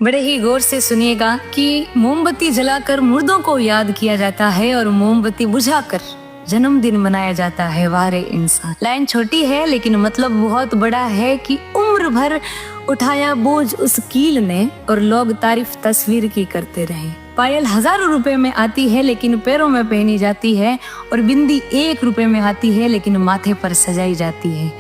बड़े ही गौर से सुनिएगा कि मोमबत्ती जलाकर मुर्दों को याद किया जाता है और मोमबत्ती बुझाकर जन्मदिन मनाया जाता है। वारे इंसान। लाइन छोटी है लेकिन मतलब बहुत बड़ा है कि उम्र भर उठाया बोझ उस कील ने और लोग तारीफ तस्वीर की करते रहे। पायल हजारों रुपए में आती है लेकिन पैरों में पहनी जाती है, और बिंदी 1 रुपए में आती है लेकिन माथे पर सजाई जाती है।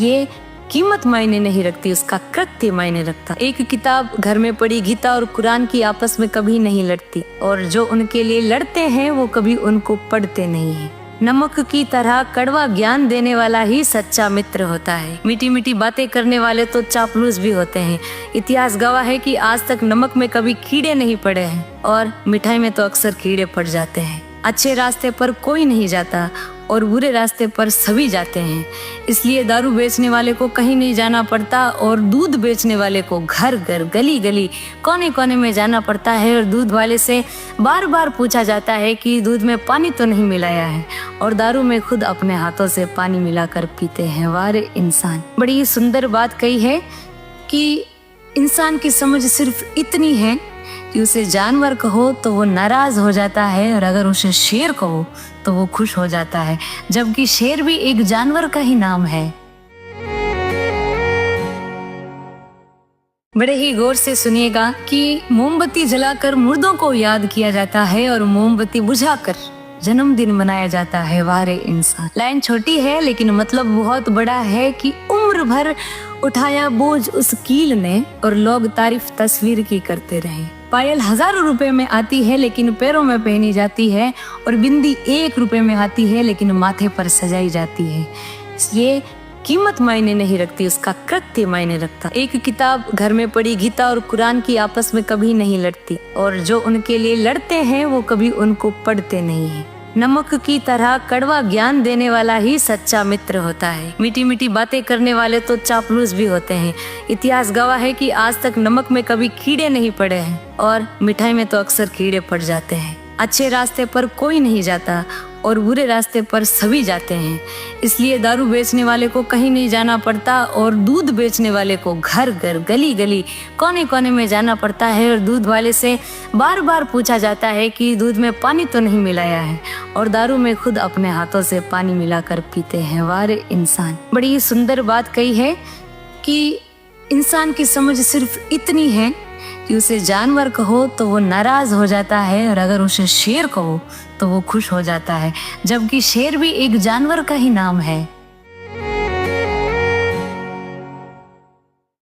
ये कीमत मायने नहीं रखती, उसका कृत्य मायने रखता। एक किताब घर में पड़ी गीता और कुरान की आपस में कभी नहीं लड़ती, और जो उनके लिए लड़ते हैं वो कभी उनको पढ़ते नहीं है। नमक की तरह कड़वा ज्ञान देने वाला ही सच्चा मित्र होता है। मीठी मीठी बातें करने वाले तो चापलूस भी होते हैं। इतिहास गवाह है कि आज तक नमक में कभी कीड़े नहीं पड़े हैं, और मिठाई में तो अक्सर कीड़े पड़ जाते हैं। अच्छे रास्ते पर कोई नहीं जाता और बुरे रास्ते पर सभी जाते हैं। इसलिए दारू बेचने वाले को कहीं नहीं जाना पड़ता, और दूध बेचने वाले को घर घर गली गली कोने कोने में जाना पड़ता है, और दूध वाले से बार बार पूछा जाता है कि दूध में पानी तो नहीं मिलाया है, और दारू में खुद अपने हाथों से पानी मिलाकर पीते हैं। वारे इंसान। बड़ी सुंदर बात कही है कि इंसान की समझ सिर्फ इतनी है कि उसे जानवर कहो तो वो नाराज हो जाता है, और अगर उसे शेर कहो तो वो खुश हो जाता है, जबकि शेर भी एक जानवर का ही नाम है। बड़े ही गौर से सुनिएगा कि मोमबत्ती जलाकर मुर्दों को याद किया जाता है और मोमबत्ती बुझाकर जन्मदिन मनाया जाता है। वारे इंसान। लाइन छोटी है लेकिन मतलब बहुत बड़ा है कि उम्र भर उठाया बोझ उस कील ने और लोग तारीफ तस्वीर की करते रहे। पायल हजारों रुपए में आती है लेकिन पैरों में पहनी जाती है, और बिंदी 1 रुपए में आती है लेकिन माथे पर सजाई जाती है। ये कीमत मायने नहीं रखती, उसका कृत्य मायने रखता। एक किताब घर में पड़ी गीता और कुरान की आपस में कभी नहीं लड़ती, और जो उनके लिए लड़ते हैं वो कभी उनको पढ़ते नहीं है। नमक की तरह कड़वा ज्ञान देने वाला ही सच्चा मित्र होता है। मीठी मीठी बातें करने वाले तो चापलूस भी होते हैं। इतिहास गवाह है कि आज तक नमक में कभी कीड़े नहीं पड़े हैं, और मिठाई में तो अक्सर कीड़े पड़ जाते हैं। अच्छे रास्ते पर कोई नहीं जाता और बुरे रास्ते पर सभी जाते हैं। इसलिए दारू बेचने वाले को कहीं नहीं जाना पड़ता, और दूध बेचने वाले को घर घर गली गली कोने कोने में जाना पड़ता है, और दूध वाले से बार बार पूछा जाता है कि दूध में पानी तो नहीं मिलाया है, और दारू में खुद अपने हाथों से पानी मिलाकर पीते हैं। वारे इंसान। बड़ी सुंदर बात कही है कि इंसान की समझ सिर्फ इतनी है कि उसे जानवर कहो तो वो नाराज हो जाता है, और अगर उसे शेर कहो तो वो खुश हो जाता है, जबकि शेर भी एक जानवर का ही नाम है।